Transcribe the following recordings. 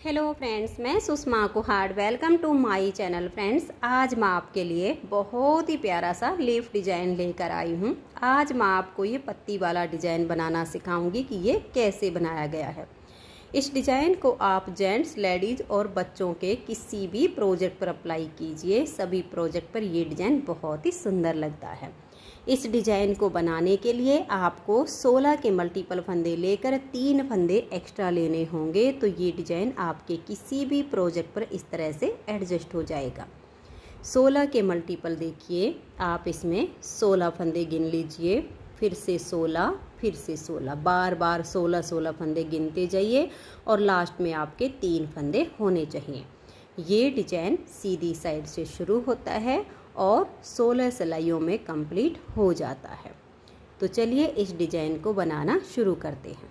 Hello friends, मैं Sushma Kuhar. Welcome to my channel. Friends, आज मैं आपके लिए बहुत ही प्यारा सा लीफ डिज़ाइन लेकर आई हूँ। आज मैं आपको ये पत्ती वाला डिज़ाइन बनाना सिखाऊंगी कि ये कैसे बनाया गया है। इस डिज़ाइन को आप जेंट्स, लेडीज़ और बच्चों के किसी भी प्रोजेक्ट पर अप्लाई कीजिए। सभी प्रोजेक्ट पर ये डिज़ाइन बहुत ही सुंदर लगता है। इस डिज़ाइन को बनाने के लिए आपको 16 के मल्टीपल फंदे लेकर 3 फंदे एक्स्ट्रा लेने होंगे, तो ये डिज़ाइन आपके किसी भी प्रोजेक्ट पर इस तरह से एडजस्ट हो जाएगा। 16 के मल्टीपल देखिए, आप इसमें 16 फंदे गिन लीजिए, फिर से 16, फिर से 16, बार बार 16 फंदे गिनते जाइए और लास्ट में आपके 3 फंदे होने चाहिए। ये डिज़ाइन सीधी साइड से शुरू होता है और 16 सिलाइयों में कंप्लीट हो जाता है। तो चलिए इस डिज़ाइन को बनाना शुरू करते हैं।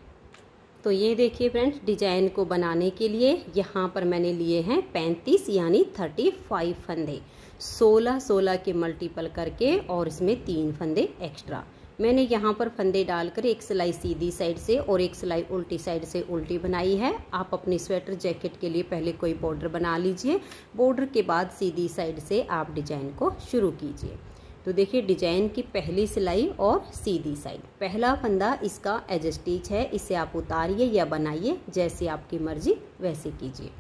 तो ये देखिए फ्रेंड्स, डिज़ाइन को बनाने के लिए यहाँ पर मैंने लिए हैं 35 यानी 35 फंदे, 16 के मल्टीपल करके और इसमें 3 फंदे एक्स्ट्रा। मैंने यहाँ पर फंदे डालकर एक सिलाई सीधी साइड से और एक सिलाई उल्टी साइड से उल्टी बनाई है। आप अपनी स्वेटर जैकेट के लिए पहले कोई बॉर्डर बना लीजिए, बॉर्डर के बाद सीधी साइड से आप डिज़ाइन को शुरू कीजिए। तो देखिए, डिज़ाइन की पहली सिलाई और सीधी साइड, पहला फंदा इसका एज स्टिच है, इसे आप उतारिए या बनाइए, जैसे आपकी मर्जी वैसे कीजिए।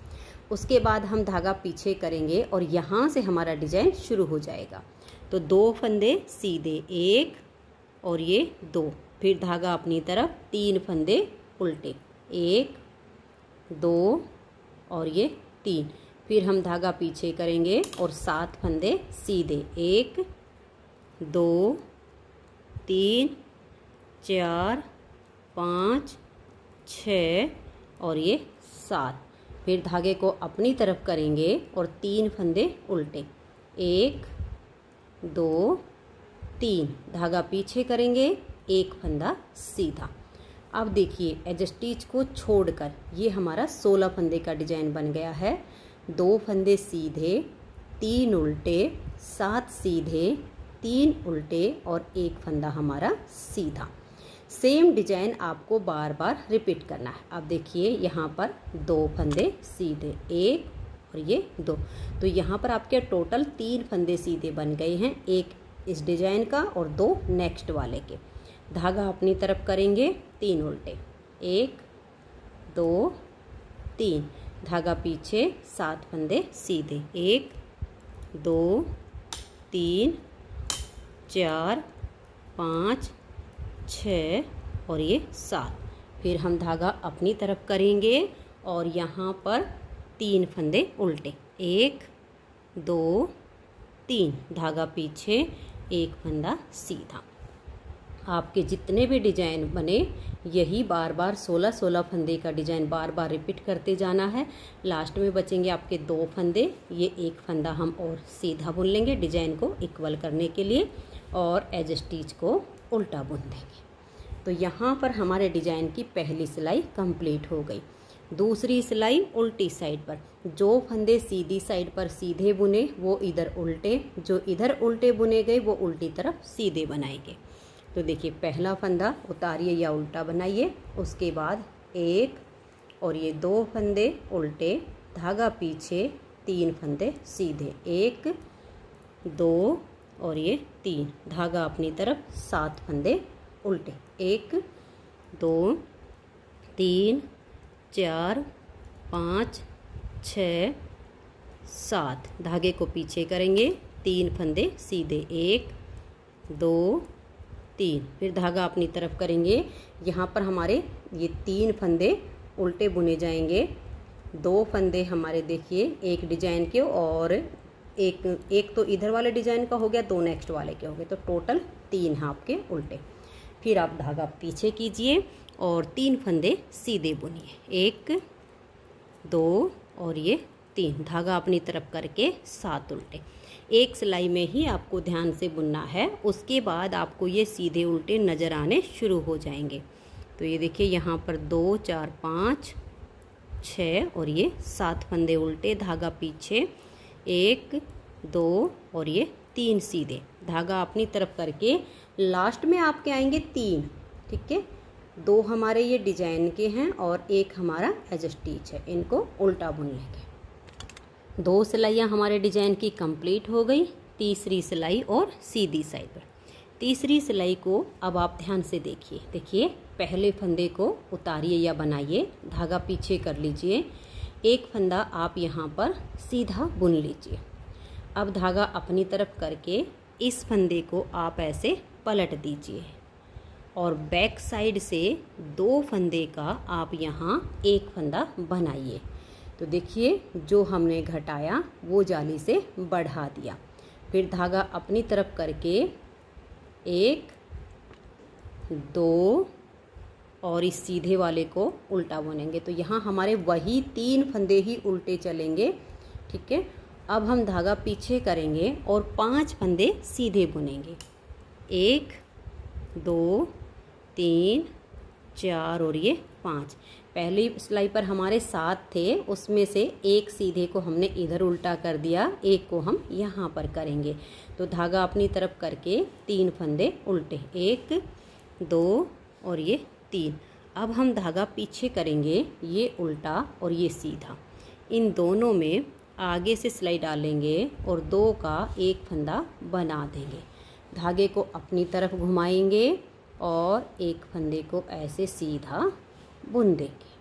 उसके बाद हम धागा पीछे करेंगे और यहाँ से हमारा डिज़ाइन शुरू हो जाएगा। तो 2 फंदे सीधे, 1 और ये 2, फिर धागा अपनी तरफ, 3 फंदे उल्टे, 1 2 और ये 3, फिर हम धागा पीछे करेंगे और 7 फंदे सीधे, 1 2 3 4 5 6 और ये 7, फिर धागे को अपनी तरफ करेंगे और 3 फंदे उल्टे, 1 2 3, धागा पीछे करेंगे, 1 फंदा सीधा। अब देखिए, एज स्टिच को छोड़कर ये हमारा 16 फंदे का डिज़ाइन बन गया है। 2 फंदे सीधे, 3 उल्टे, 7 सीधे, 3 उल्टे और 1 फंदा हमारा सीधा। सेम डिज़ाइन आपको बार बार रिपीट करना है। अब देखिए, यहाँ पर 2 फंदे सीधे, 1 और ये 2, तो यहाँ पर आपके टोटल 3 फंदे सीधे बन गए हैं, 1 इस डिज़ाइन का और 2 नेक्स्ट वाले के। धागा अपनी तरफ करेंगे, 3 उल्टे, 1 2 3, धागा पीछे, 7 फंदे सीधे, 1 2 3 4 5 6 और ये 7, फिर हम धागा अपनी तरफ करेंगे और यहाँ पर 3 फंदे उल्टे, 1 2 3, धागा पीछे, 1 फंदा सीधा। आपके जितने भी डिज़ाइन बने, यही बार बार 16 फंदे का डिज़ाइन बार बार रिपीट करते जाना है। लास्ट में बचेंगे आपके 2 फंदे, ये 1 फंदा हम और सीधा बुन लेंगे डिज़ाइन को इक्वल करने के लिए और एज स्टिच को उल्टा बुन देंगे। तो यहाँ पर हमारे डिज़ाइन की पहली सिलाई कंप्लीट हो गई। दूसरी सिलाई उल्टी साइड पर, जो फंदे सीधी साइड पर सीधे बुने वो इधर उल्टे, जो इधर उल्टे बुने गए वो उल्टी तरफ सीधे बनाएंगे। तो देखिए, पहला फंदा उतारिए या उल्टा बनाइए, उसके बाद 1 और ये 2 फंदे उल्टे, धागा पीछे, 3 फंदे सीधे, 1 2 और ये 3, धागा अपनी तरफ, 7 फंदे उल्टे, 1 2 3 4 5 6 7, धागे को पीछे करेंगे, 3 फंदे सीधे, 1 2 3, फिर धागा अपनी तरफ करेंगे। यहाँ पर हमारे ये 3 फंदे उल्टे बुने जाएंगे, 2 फंदे हमारे देखिए एक डिजाइन के और एक तो इधर वाले डिजाइन का हो गया, 2 नेक्स्ट वाले के हो गए, तो टोटल 3 हैं आपके उल्टे। फिर आप धागा पीछे कीजिए और 3 फंदे सीधे बुनिए, 1 2 और ये 3, धागा अपनी तरफ करके 7 उल्टे। एक सिलाई में ही आपको ध्यान से बुनना है, उसके बाद आपको ये सीधे उल्टे नज़र आने शुरू हो जाएंगे। तो ये देखिए, यहाँ पर 2 4 5 6 और ये 7 फंदे उल्टे, धागा पीछे, 1 2 और ये 3 सीधे, धागा अपनी तरफ करके लास्ट में आपके आएंगे 3, ठीक है, 2 हमारे ये डिजाइन के हैं और एक हमारा एज स्टिच है। इनको उल्टा बुन लेंगे। 2 सिलाइयाँ हमारे डिजाइन की कंप्लीट हो गई। तीसरी सिलाई और सीधी साइड पर। तीसरी सिलाई को अब आप ध्यान से देखिए। देखिए पहले फंदे को उतारिए या बनाइए, धागा पीछे कर लीजिए, एक फंदा आप यहाँ पर सीधा बुन लीजिए। अब धागा अपनी तरफ करके इस फंदे को आप ऐसे पलट दीजिए और बैक साइड से 2 फंदे का आप यहाँ एक फंदा बनाइए। तो देखिए जो हमने घटाया वो जाली से बढ़ा दिया। फिर धागा अपनी तरफ करके 1 2 और इस सीधे वाले को उल्टा बुनेंगे। तो यहाँ हमारे वही 3 फंदे ही उल्टे चलेंगे, ठीक है। अब हम धागा पीछे करेंगे और 5 फंदे सीधे बुनेंगे। 1 2 3 4 और ये 5। पहली सिलाई पर हमारे 7 थे, उसमें से एक सीधे को हमने इधर उल्टा कर दिया, एक को हम यहाँ पर करेंगे। तो धागा अपनी तरफ करके 3 फंदे उल्टे, 1 2 और ये 3। अब हम धागा पीछे करेंगे, ये उल्टा और ये सीधा। इन दोनों में आगे से सिलाई डालेंगे और 2 का एक फंदा बना देंगे। धागे को अपनी तरफ घुमाएंगे और एक फंदे को ऐसे सीधा बुन देंगे।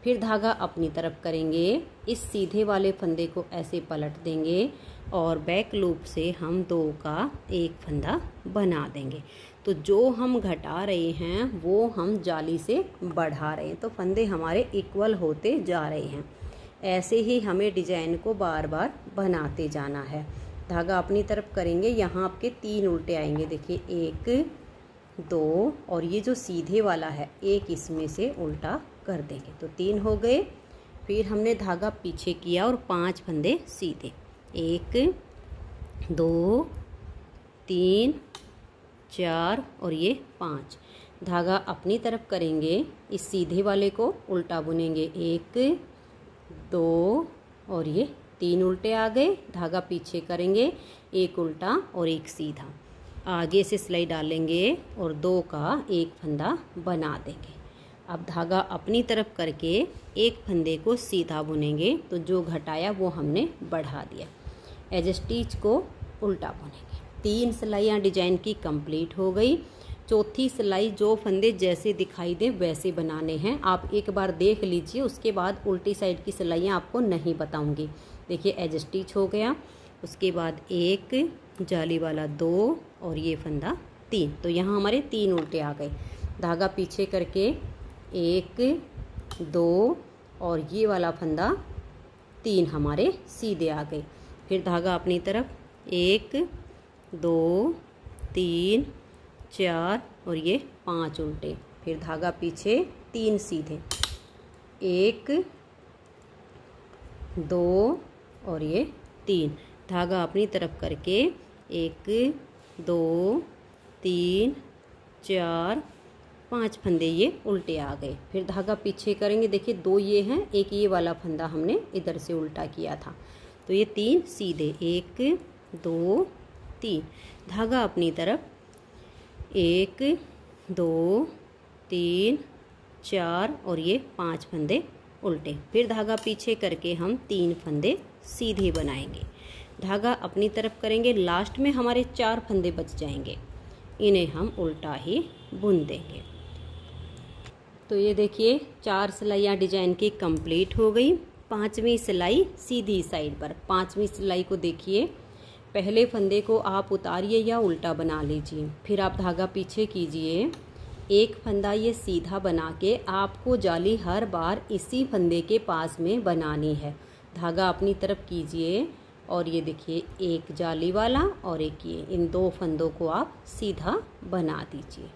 फिर धागा अपनी तरफ करेंगे, इस सीधे वाले फंदे को ऐसे पलट देंगे और बैक लूप से हम 2 का एक फंदा बना देंगे। तो जो हम घटा रहे हैं वो हम जाली से बढ़ा रहे हैं, तो फंदे हमारे इक्वल होते जा रहे हैं। ऐसे ही हमें डिजाइन को बार बार बनाते जाना है। धागा अपनी तरफ करेंगे, यहाँ आपके 3 उल्टे आएंगे। देखिए 1 2 और ये जो सीधे वाला है एक इसमें से उल्टा कर देंगे, तो 3 हो गए। फिर हमने धागा पीछे किया और 5 फंदे सीधे, 1 2 3 4 और ये 5। धागा अपनी तरफ करेंगे, इस सीधे वाले को उल्टा बुनेंगे, 1 2 और ये 3 उल्टे आ गए। धागा पीछे करेंगे, एक उल्टा और एक सीधा। आगे से सिलाई डालेंगे और 2 का एक फंदा बना देंगे। अब धागा अपनी तरफ करके एक फंदे को सीधा बुनेंगे, तो जो घटाया वो हमने बढ़ा दिया। एज स्टिच को उल्टा बुनेंगे। 3 सिलाइयाँ डिजाइन की कंप्लीट हो गई। चौथी सिलाई जो फंदे जैसे दिखाई दे वैसे बनाने हैं। आप एक बार देख लीजिए, उसके बाद उल्टी साइड की सिलाइयाँ आपको नहीं बताऊंगी। देखिए एज स्टिच हो गया, उसके बाद 1 जाली वाला 2 और ये फंदा 3। तो यहाँ हमारे 3 उल्टे आ गए। धागा पीछे करके 1 2 और ये वाला फंदा 3 हमारे सीधे आ गए। फिर धागा अपनी तरफ 1 2 3 4 और ये 5 उल्टे। फिर धागा पीछे 3 सीधे, 1 2 और ये 3। धागा अपनी तरफ करके 1 2 3 4 5 फंदे ये उल्टे आ गए। फिर धागा पीछे करेंगे, देखिए 2 ये हैं, एक ये वाला फंदा हमने इधर से उल्टा किया था। तो ये 3 सीधे, 1 2 3। धागा अपनी तरफ 1 2 3 4 और ये 5 फंदे उल्टे। फिर धागा पीछे करके हम 3 फंदे सीधे बनाएंगे। धागा अपनी तरफ करेंगे, लास्ट में हमारे 4 फंदे बच जाएंगे, इन्हें हम उल्टा ही बुन देंगे। तो ये देखिए 4 सिलाइयाँ डिजाइन की कंप्लीट हो गई। 5वीं सिलाई सीधी साइड पर। 5वीं सिलाई को देखिए, पहले फंदे को आप उतारिए या उल्टा बना लीजिए। फिर आप धागा पीछे कीजिए, एक फंदा ये सीधा बना के आपको जाली हर बार इसी फंदे के पास में बनानी है। धागा अपनी तरफ कीजिए और ये देखिए एक जाली वाला और एक ये, इन 2 फंदों को आप सीधा बना दीजिए।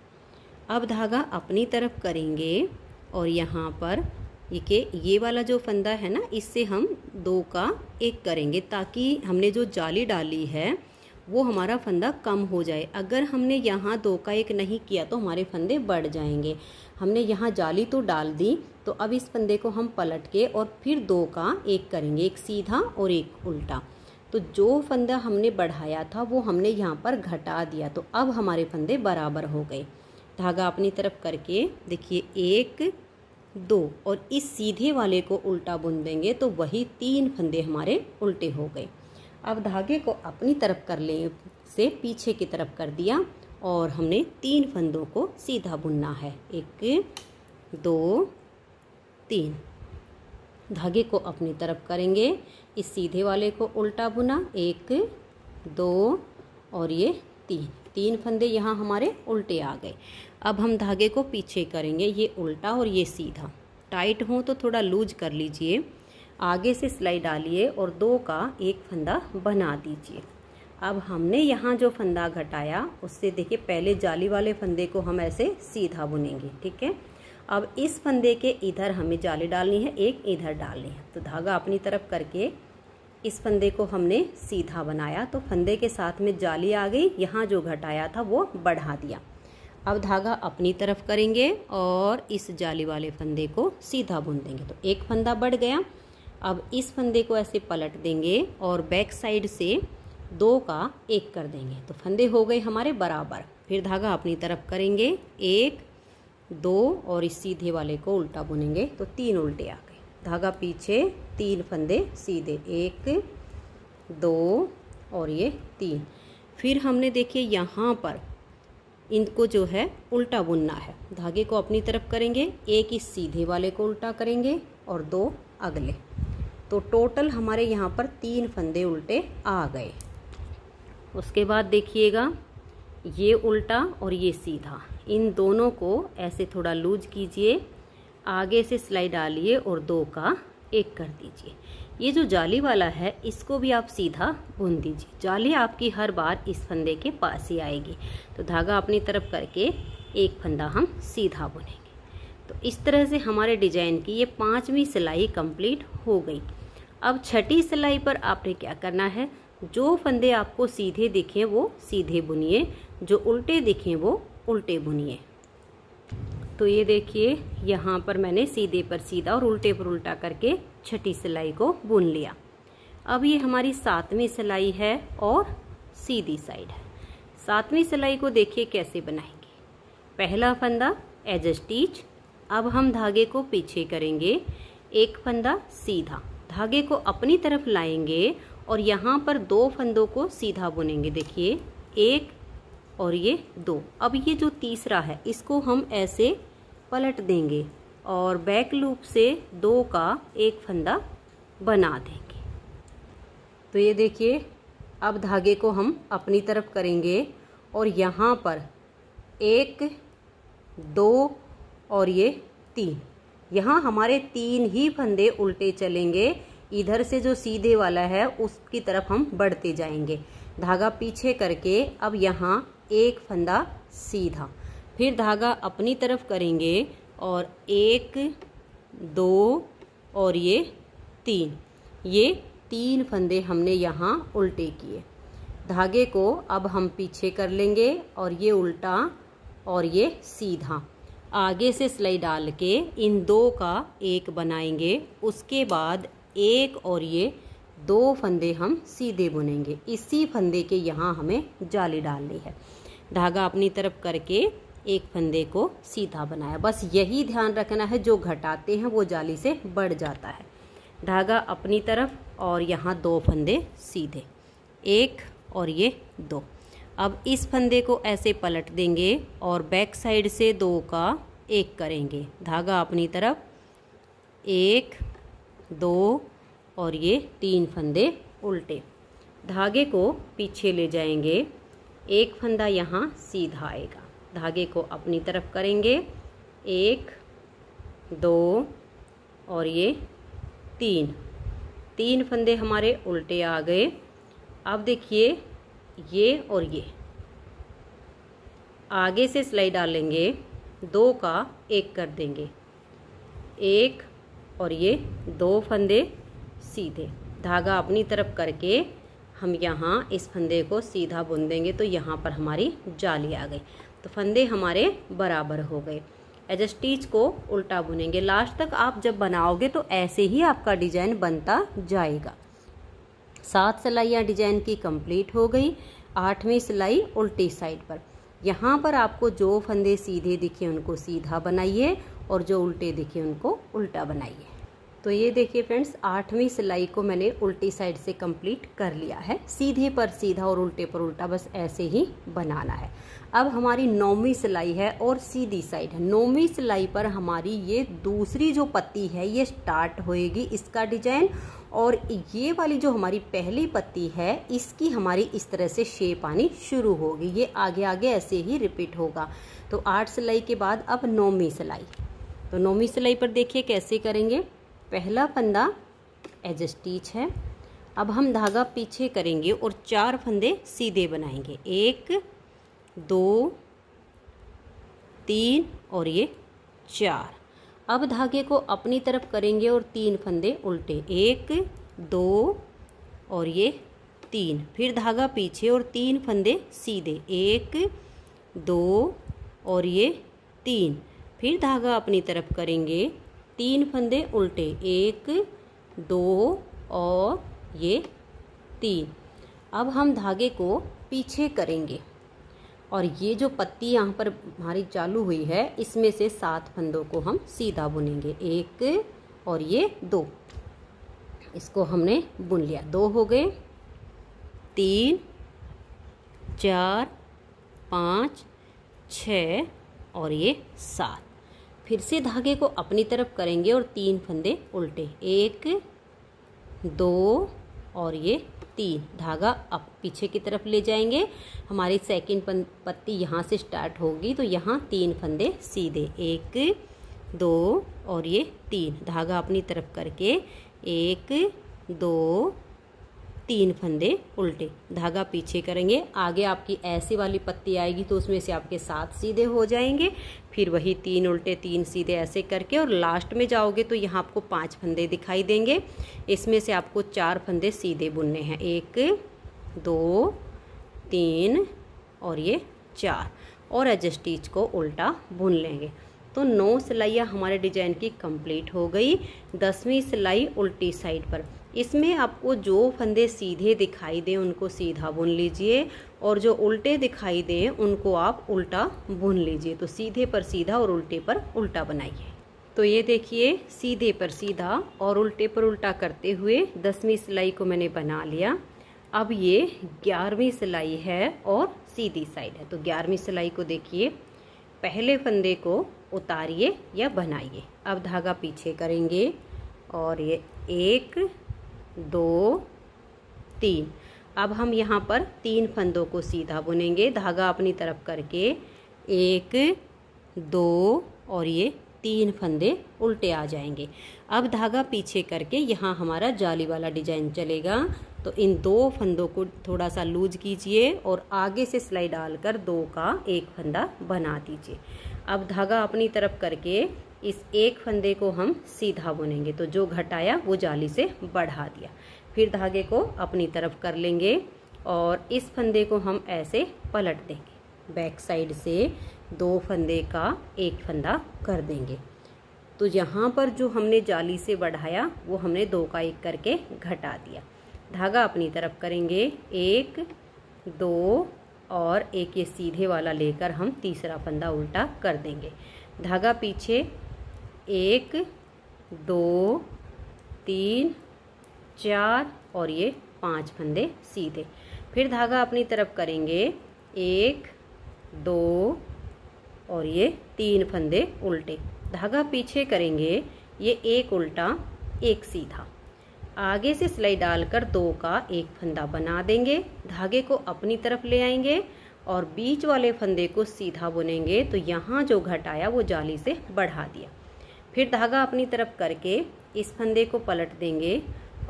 अब धागा अपनी तरफ करेंगे और यहाँ पर ये वाला जो फंदा है ना, इससे हम 2 का एक करेंगे, ताकि हमने जो जाली डाली है वो हमारा फंदा कम हो जाए। अगर हमने यहाँ 2 का एक नहीं किया तो हमारे फंदे बढ़ जाएंगे। हमने यहाँ जाली तो डाल दी, तो अब इस फंदे को हम पलट के और फिर 2 का एक करेंगे, एक सीधा और एक उल्टा। तो जो फंदा हमने बढ़ाया था वो हमने यहाँ पर घटा दिया, तो अब हमारे फंदे बराबर हो गए। धागा अपनी तरफ करके देखिए 1 2 और इस सीधे वाले को उल्टा बुन देंगे तो वही 3 फंदे हमारे उल्टे हो गए। अब धागे को अपनी तरफ कर ले से पीछे की तरफ कर दिया और हमने 3 फंदों को सीधा बुनना है। 1 2 3 धागे को अपनी तरफ करेंगे, इस सीधे वाले को उल्टा बुना 1 2 और ये 3 फंदे यहाँ हमारे उल्टे आ गए। अब हम धागे को पीछे करेंगे, ये उल्टा और ये सीधा। टाइट हो तो थोड़ा लूज कर लीजिए, आगे से सिलाई डालिए और 2 का एक फंदा बना दीजिए। अब हमने यहाँ जो फंदा घटाया उससे देखिए पहले जाली वाले फंदे को हम ऐसे सीधा बुनेंगे, ठीक है। अब इस फंदे के इधर हमें जाली डालनी है, एक इधर डालनी है। तो धागा अपनी तरफ करके इस फंदे को हमने सीधा बनाया तो फंदे के साथ में जाली आ गई, यहाँ जो घटाया था वो बढ़ा दिया। अब धागा अपनी तरफ करेंगे और इस जाली वाले फंदे को सीधा बुन देंगे तो एक फंदा बढ़ गया। अब इस फंदे को ऐसे पलट देंगे और बैक साइड से 2 का 1 कर देंगे तो फंदे हो गए हमारे बराबर। फिर धागा अपनी तरफ करेंगे 1 2 और इस सीधे वाले को उल्टा बुनेंगे तो 3 उल्टे आ गए। धागा पीछे 3 फंदे सीधे 1 2 और ये 3। फिर हमने देखिए यहाँ पर इनको जो है उल्टा बुनना है। धागे को अपनी तरफ करेंगे, 1 इस सीधे वाले को उल्टा करेंगे और 2 अगले। तो टोटल हमारे यहाँ पर 3 फंदे उल्टे आ गए। उसके बाद देखिएगा ये उल्टा और ये सीधा, इन दोनों को ऐसे थोड़ा लूज कीजिए, आगे से सिलाई डालिए और 2 का 1 कर दीजिए। ये जो जाली वाला है इसको भी आप सीधा बुन दीजिए, जाली आपकी हर बार इस फंदे के पास ही आएगी। तो धागा अपनी तरफ करके 1 फंदा हम सीधा बुनेंगे। तो इस तरह से हमारे डिजाइन की ये 5वीं सिलाई कंप्लीट हो गई। अब 6ठी सिलाई पर आपने क्या करना है, जो फंदे आपको सीधे दिखें वो सीधे बुनिए, जो उल्टे दिखें वो उल्टे बुनिए। तो ये देखिए यहाँ पर मैंने सीधे पर सीधा और उल्टे पर उल्टा करके 6ठी सिलाई को बुन लिया। अब ये हमारी 7वीं सिलाई है और सीधी साइड है। 7वीं सिलाई को देखिए कैसे बनाएंगे। पहला फंदा एज स्टिच, अब हम धागे को पीछे करेंगे, 1 फंदा सीधा, धागे को अपनी तरफ लाएंगे और यहाँ पर 2 फंदों को सीधा बुनेंगे। देखिए 1 और ये 2। अब ये जो तीसरा है इसको हम ऐसे पलट देंगे और बैक लूप से 2 का 1 फंदा बना देंगे। तो ये देखिए अब धागे को हम अपनी तरफ करेंगे और यहाँ पर 1 2 और ये 3, यहाँ हमारे 3 ही फंदे उल्टे चलेंगे। इधर से जो सीधे वाला है उसकी तरफ हम बढ़ते जाएंगे। धागा पीछे करके अब यहाँ 1 फंदा सीधा, फिर धागा अपनी तरफ करेंगे और 1 2 और ये 3, ये 3 फंदे हमने यहाँ उल्टे किए। धागे को अब हम पीछे कर लेंगे और ये उल्टा और ये सीधा, आगे से सिलाई डाल के इन 2 का 1 बनाएंगे। उसके बाद 1 और ये 2 फंदे हम सीधे बुनेंगे। इसी फंदे के यहाँ हमें जाली डालनी है। धागा अपनी तरफ करके 1 फंदे को सीधा बनाया। बस यही ध्यान रखना है, जो घटाते हैं वो जाली से बढ़ जाता है। धागा अपनी तरफ और यहाँ 2 फंदे सीधे, 1 और ये 2। अब इस फंदे को ऐसे पलट देंगे और बैक साइड से 2 का 1 करेंगे। धागा अपनी तरफ 1 2 और ये 3 फंदे उल्टे। धागे को पीछे ले जाएंगे, 1 फंदा यहाँ सीधा आएगा। धागे को अपनी तरफ करेंगे, 1 2 और ये 3 फंदे हमारे उल्टे आ गए। अब देखिए ये और ये आगे से सिलाई डालेंगे, 2 का 1 कर देंगे, 1 और ये 2 फंदे सीधे। धागा अपनी तरफ करके हम यहाँ इस फंदे को सीधा बुन देंगे तो यहाँ पर हमारी जाली आ गई। तो फंदे हमारे बराबर हो गए। एज स्टिच को उल्टा बुनेंगे। लास्ट तक आप जब बनाओगे तो ऐसे ही आपका डिजाइन बनता जाएगा। 7 सिलाइयाँ डिजाइन की कंप्लीट हो गई। 8वीं सिलाई उल्टी साइड पर। यहाँ पर आपको जो फंदे सीधे दिखे उनको सीधा बनाइए और जो उल्टे दिखे उनको उल्टा बनाइए। तो ये देखिए फ्रेंड्स, 8वीं सिलाई को मैंने उल्टी साइड से कंप्लीट कर लिया है। सीधे पर सीधा और उल्टे पर उल्टा, बस ऐसे ही बनाना है। अब हमारी 9वीं सिलाई है और सीधी साइड है। 9वीं सिलाई पर हमारी ये दूसरी जो पत्ती है ये स्टार्ट होएगी, इसका डिजाइन। और ये वाली जो हमारी पहली पत्ती है इसकी हमारी इस तरह से शेप आनी शुरू होगी। ये आगे आगे ऐसे ही रिपीट होगा। तो 8 सिलाई के बाद अब 9वीं सिलाई। तो 9वीं सिलाई पर देखिए कैसे करेंगे। पहला फंदा एज स्टिच है। अब हम धागा पीछे करेंगे और 4 फंदे सीधे बनाएंगे। 1 2 3 और ये 4। अब धागे को अपनी तरफ करेंगे और 3 फंदे उल्टे। 1 2 और ये 3। फिर धागा पीछे और 3 फंदे सीधे। 1 2 और ये 3। फिर धागा अपनी तरफ करेंगे, 3 फंदे उल्टे। 1 2 और ये 3। अब हम धागे को पीछे करेंगे और ये जो पत्ती यहाँ पर हमारी चालू हुई है इसमें से 7 फंदों को हम सीधा बुनेंगे। 1 और ये 2, इसको हमने बुन लिया। 2 हो गए, 3 4 5 6 और ये 7। फिर से धागे को अपनी तरफ करेंगे और 3 फंदे उल्टे। 1 2 और ये 3। धागा अब पीछे की तरफ ले जाएंगे। हमारी सेकंड पत्ती यहाँ से स्टार्ट होगी तो यहाँ 3 फंदे सीधे। 1 2 और ये 3। धागा अपनी तरफ करके 1 2 3 फंदे उल्टे। धागा पीछे करेंगे। आगे आपकी ऐसी वाली पत्ती आएगी तो उसमें से आपके 7 सीधे हो जाएंगे। फिर वही 3 उल्टे 3 सीधे ऐसे करके और लास्ट में जाओगे तो यहाँ आपको 5 फंदे दिखाई देंगे। इसमें से आपको 4 फंदे सीधे बुनने हैं। 1 2 3 और ये 4 और एज स्टिच को उल्टा बुन लेंगे। तो 9 सिलाइयाँ हमारे डिजाइन की कंप्लीट हो गई। 10वीं सिलाई उल्टी साइड पर। इसमें आपको जो फंदे सीधे दिखाई दें उनको सीधा बुन लीजिए और जो उल्टे दिखाई दें उनको आप उल्टा बुन लीजिए। तो सीधे पर सीधा और उल्टे पर उल्टा बनाइए। तो ये देखिए, सीधे पर सीधा और उल्टे पर उल्टा करते हुए 10वीं सिलाई को मैंने बना लिया। अब ये 11वीं सिलाई है और सीधी साइड है। तो 11वीं सिलाई को देखिए, पहले फंदे को उतारिए या बनाइए। अब धागा पीछे करेंगे और ये 1 2 3। अब हम यहाँ पर 3 फंदों को सीधा बुनेंगे। धागा अपनी तरफ करके 1 2 और ये 3 फंदे उल्टे आ जाएंगे। अब धागा पीछे करके यहाँ हमारा जाली वाला डिजाइन चलेगा। तो इन 2 फंदों को थोड़ा सा लूज कीजिए और आगे से सिलाई डालकर 2 का 1 फंदा बना दीजिए। अब धागा अपनी तरफ करके इस 1 फंदे को हम सीधा बुनेंगे। तो जो घटाया वो जाली से बढ़ा दिया। फिर धागे को अपनी तरफ कर लेंगे और इस फंदे को हम ऐसे पलट देंगे। बैक साइड से 2 फंदे का 1 फंदा कर देंगे। तो यहाँ पर जो हमने जाली से बढ़ाया वो हमने 2 का 1 करके घटा दिया। धागा अपनी तरफ करेंगे 1 2 और एक ये सीधे वाला लेकर हम तीसरा फंदा उल्टा कर देंगे। धागा पीछे 1 2 3 4 और ये 5 फंदे सीधे। फिर धागा अपनी तरफ करेंगे 1 2 और ये 3 फंदे उल्टे। धागा पीछे करेंगे, ये 1 उल्टा 1 सीधा। आगे से सिलाई डालकर 2 का 1 फंदा बना देंगे। धागे को अपनी तरफ ले आएंगे और बीच वाले फंदे को सीधा बुनेंगे। तो यहाँ जो घटाया वो जाली से बढ़ा दिया। फिर धागा अपनी तरफ करके इस फंदे को पलट देंगे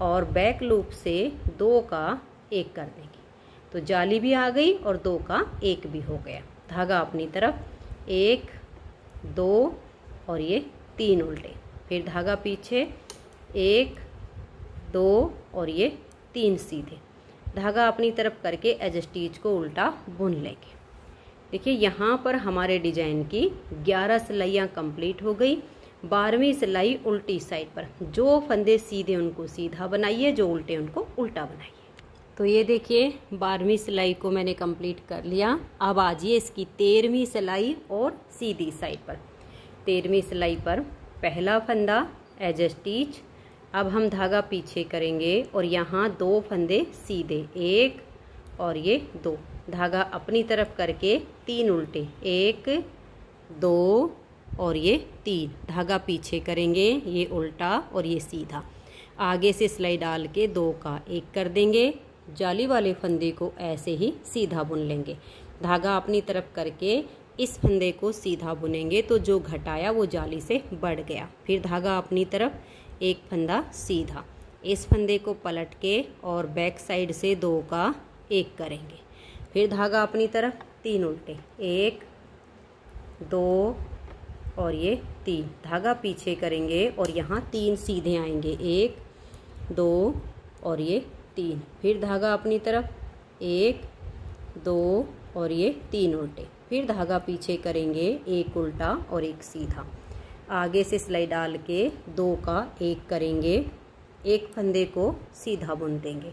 और बैक लूप से 2 का 1 कर देंगे। तो जाली भी आ गई और 2 का 1 भी हो गया। धागा अपनी तरफ 1 2 और ये 3 उल्टे। फिर धागा पीछे 1 2 और ये 3 सीधे। धागा अपनी तरफ करके एज स्टिच को उल्टा बुन लेंगे। देखिए यहाँ पर हमारे डिजाइन की 11 सिलाइयाँ कंप्लीट हो गई। 12वीं सिलाई उल्टी साइड पर। जो फंदे सीधे उनको सीधा बनाइए, जो उल्टे उनको उल्टा बनाइए। तो ये देखिए 12वीं सिलाई को मैंने कंप्लीट कर लिया। अब आजिए इसकी 13वीं सिलाई और सीधी साइड पर। 13वीं सिलाई पर पहला फंदा एज स्टिच। अब हम धागा पीछे करेंगे और यहाँ 2 फंदे सीधे, 1 और ये 2, धागा अपनी तरफ करके 3 उल्टे, 1 2 और ये 3, धागा पीछे करेंगे, ये उल्टा और ये सीधा। आगे से सिलाई डाल के 2 का 1 कर देंगे। जाली वाले फंदे को ऐसे ही सीधा बुन लेंगे, धागा अपनी तरफ करके इस फंदे को सीधा बुनेंगे तो जो घटाया वो जाली से बढ़ गया। फिर धागा अपनी तरफ, 1 फंदा सीधा, इस फंदे को पलट के और बैक साइड से 2 का 1 करेंगे। फिर धागा अपनी तरफ 3 उल्टे, 1 2 और ये 3, धागा पीछे करेंगे और यहाँ 3 सीधे आएंगे, 1 2 और ये 3। फिर धागा अपनी तरफ, 1 2 और ये 3 उल्टे। फिर धागा पीछे करेंगे, 1 उल्टा और 1 सीधा। आगे से सिलाई डाल के 2 का 1 करेंगे, 1 फंदे को सीधा बुन देंगे,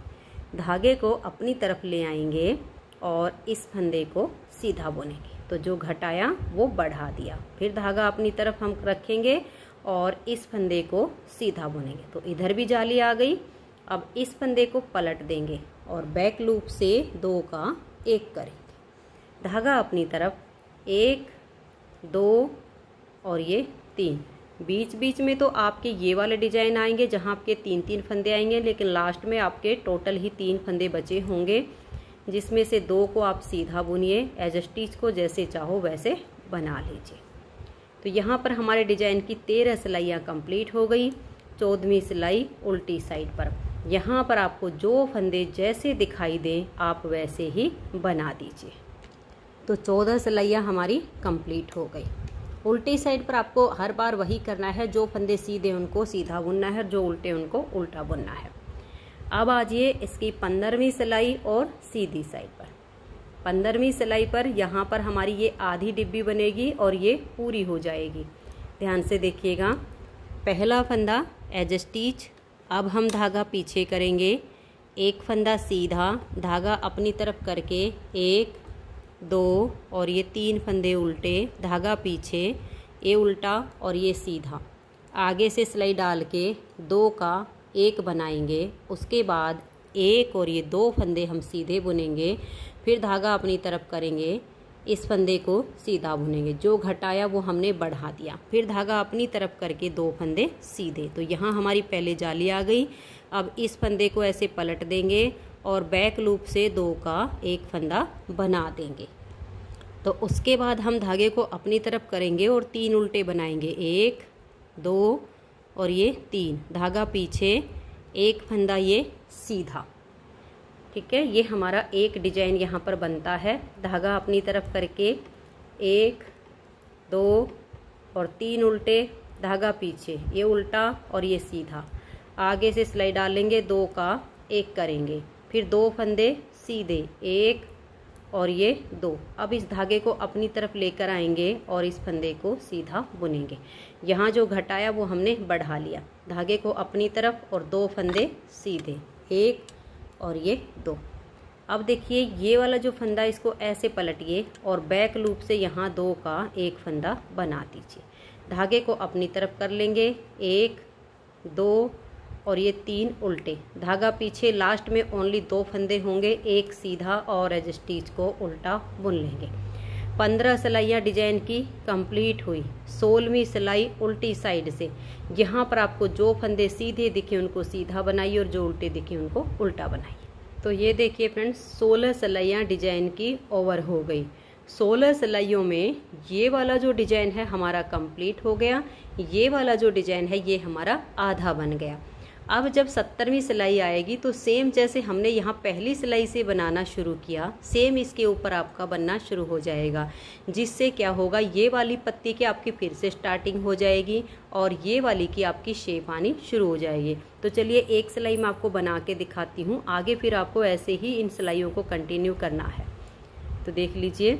धागे को अपनी तरफ ले आएंगे और इस फंदे को सीधा बुनेंगे तो जो घटाया वो बढ़ा दिया। फिर धागा अपनी तरफ हम रखेंगे और इस फंदे को सीधा बुनेंगे तो इधर भी जाली आ गई। अब इस फंदे को पलट देंगे और बैक लूप से 2 का 1 करेंगे, धागा अपनी तरफ, 1 2 और ये 3। बीच बीच में तो आपके ये वाले डिजाइन आएंगे जहाँ आपके 3-3 फंदे आएंगे, लेकिन लास्ट में आपके टोटल ही 3 फंदे बचे होंगे, जिसमें से 2 को आप सीधा बुनिए, एज स्टिच को जैसे चाहो वैसे बना लीजिए। तो यहाँ पर हमारे डिजाइन की 13 सिलाइयाँ कंप्लीट हो गई। 14वीं सिलाई उल्टी साइड पर, यहाँ पर आपको जो फंदे जैसे दिखाई दें आप वैसे ही बना दीजिए। तो 14 सिलाइयाँ हमारी कंप्लीट हो गई। उल्टी साइड पर आपको हर बार वही करना है, जो फंदे सीधे उनको सीधा बुनना है, जो उल्टे उनको उल्टा बुनना है। अब आजिए इसकी 15वीं सिलाई और सीधी साइड पर। 15वीं सिलाई पर यहाँ पर हमारी ये आधी डिब्बी बनेगी और ये पूरी हो जाएगी। ध्यान से देखिएगा, पहला फंदा एज स्टिच। अब हम धागा पीछे करेंगे, 1 फंदा सीधा, धागा अपनी तरफ करके 1 2 और ये 3 फंदे उल्टे, धागा पीछे, ये उल्टा और ये सीधा। आगे से सिलाई डाल के 2 का 1 बनाएंगे, उसके बाद 1 और ये 2 फंदे हम सीधे बुनेंगे। फिर धागा अपनी तरफ करेंगे, इस फंदे को सीधा बुनेंगे, जो घटाया वो हमने बढ़ा दिया। फिर धागा अपनी तरफ करके 2 फंदे सीधे। तो यहाँ हमारी पहले जाली आ गई। अब इस फंदे को ऐसे पलट देंगे और बैक लूप से 2 का 1 फंदा बना देंगे। तो उसके बाद हम धागे को अपनी तरफ करेंगे और 3 उल्टे बनाएंगे, 1 2 और ये 3, धागा पीछे, 1 फंदा ये सीधा। ठीक है, ये हमारा एक डिजाइन यहाँ पर बनता है। धागा अपनी तरफ करके 1 2 और 3 उल्टे, धागा पीछे, ये उल्टा और ये सीधा। आगे से सिलाई डालेंगे, 2 का 1 करेंगे, फिर 2 फंदे सीधे, 1 और ये 2। अब इस धागे को अपनी तरफ लेकर आएंगे और इस फंदे को सीधा बुनेंगे। यहाँ जो घटाया वो हमने बढ़ा लिया, धागे को अपनी तरफ और 2 फंदे सीधे, 1 और ये 2। अब देखिए ये वाला जो फंदा, इसको ऐसे पलटिए और बैक लूप से यहाँ 2 का 1 फंदा बना दीजिए। धागे को अपनी तरफ कर लेंगे, 1 2 और ये 3 उल्टे, धागा पीछे, लास्ट में ओनली 2 फंदे होंगे, 1 सीधा और एज स्टिच को उल्टा बुन लेंगे। 15 सिलाइयाँ डिजाइन की कंप्लीट हुई। 16वीं सिलाई उल्टी साइड से, यहाँ पर आपको जो फंदे सीधे दिखे उनको सीधा बनाइए और जो उल्टे दिखे उनको उल्टा बनाइए। तो ये देखिए फ्रेंड्स, 16 सिलाइयाँ डिजाइन की ओवर हो गई। 16 सिलाइयों में ये वाला जो डिजाइन है हमारा कंप्लीट हो गया, ये वाला जो डिजाइन है ये हमारा आधा बन गया। अब जब 70वीं सिलाई आएगी तो सेम जैसे हमने यहाँ पहली सिलाई से बनाना शुरू किया, सेम इसके ऊपर आपका बनना शुरू हो जाएगा, जिससे क्या होगा, ये वाली पत्ती की आपकी फिर से स्टार्टिंग हो जाएगी और ये वाली की आपकी शेप आनी शुरू हो जाएगी। तो चलिए एक सिलाई मैं आपको बना के दिखाती हूँ, आगे फिर आपको ऐसे ही इन सिलाइयों को कंटिन्यू करना है। तो देख लीजिए,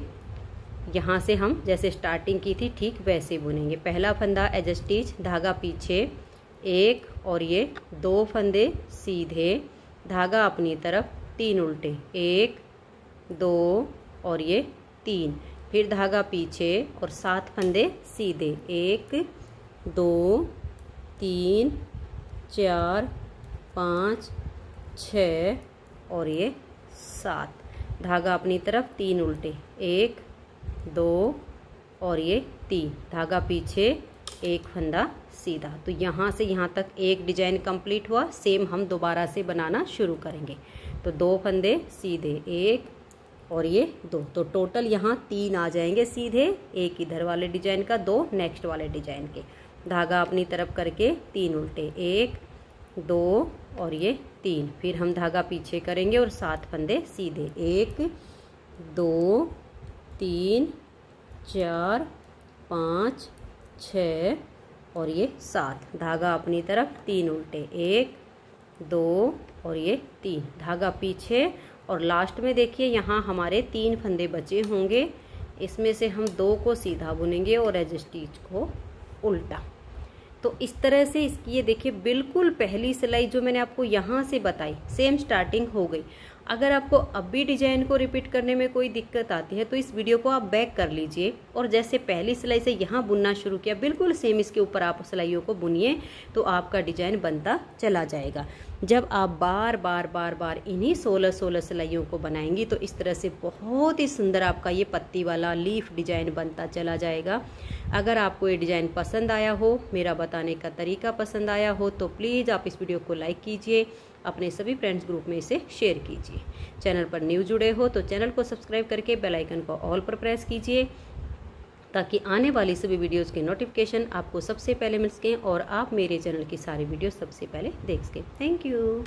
यहाँ से हम जैसे स्टार्टिंग की थी ठीक वैसे बुनेंगे। पहला फंदा एज स्टिच, धागा पीछे, 1 और ये 2 फंदे सीधे, धागा अपनी तरफ, तीन उल्टे, 1 2 और ये 3, फिर धागा पीछे और 7 फंदे सीधे, 1 2 3 4 5 6 और ये 7, धागा अपनी तरफ, 3 उल्टे, 1 2 और ये 3, धागा पीछे, 1 फंदा सीधा। तो यहाँ से यहाँ तक एक डिजाइन कंप्लीट हुआ। सेम हम दोबारा से बनाना शुरू करेंगे। तो 2 फंदे सीधे, 1 और ये 2, तो टोटल यहाँ 3 आ जाएंगे सीधे, एक इधर वाले डिजाइन का, 2 नेक्स्ट वाले डिजाइन के। धागा अपनी तरफ करके 3 उल्टे, 1 2 और ये 3, फिर हम धागा पीछे करेंगे और 7 फंदे सीधे, 1 2 3 4 5 6 और ये 7, धागा अपनी तरफ, 3 उल्टे, 1 2 और ये 3, धागा पीछे और लास्ट में देखिए यहाँ हमारे 3 फंदे बचे होंगे। इसमें से हम 2 को सीधा बुनेंगे और एज स्टिच को उल्टा। तो इस तरह से इसकी ये देखिए बिल्कुल पहली सिलाई जो मैंने आपको यहाँ से बताई सेम स्टार्टिंग हो गई। अगर आपको अब भी डिजाइन को रिपीट करने में कोई दिक्कत आती है तो इस वीडियो को आप बैक कर लीजिए और जैसे पहली सिलाई से यहाँ बुनना शुरू किया बिल्कुल सेम इसके ऊपर आप सिलाइयों को बुनिए तो आपका डिजाइन बनता चला जाएगा। जब आप बार बार इन्हीं 16 सिलाइयों को बनाएंगी तो इस तरह से बहुत ही सुंदर आपका ये पत्ती वाला लीफ डिजाइन बनता चला जाएगा। अगर आपको ये डिजाइन पसंद आया हो, मेरा बताने का तरीका पसंद आया हो, तो प्लीज़ आप इस वीडियो को लाइक कीजिए, अपने सभी फ्रेंड्स ग्रुप में इसे शेयर कीजिए। चैनल पर न्यू जुड़े हो तो चैनल को सब्सक्राइब करके बेल आइकन को ऑल पर प्रेस कीजिए ताकि आने वाली सभी वीडियोस के नोटिफिकेशन आपको सबसे पहले मिल सकें और आप मेरे चैनल की सारी वीडियो सबसे पहले देख सकें। Thank you.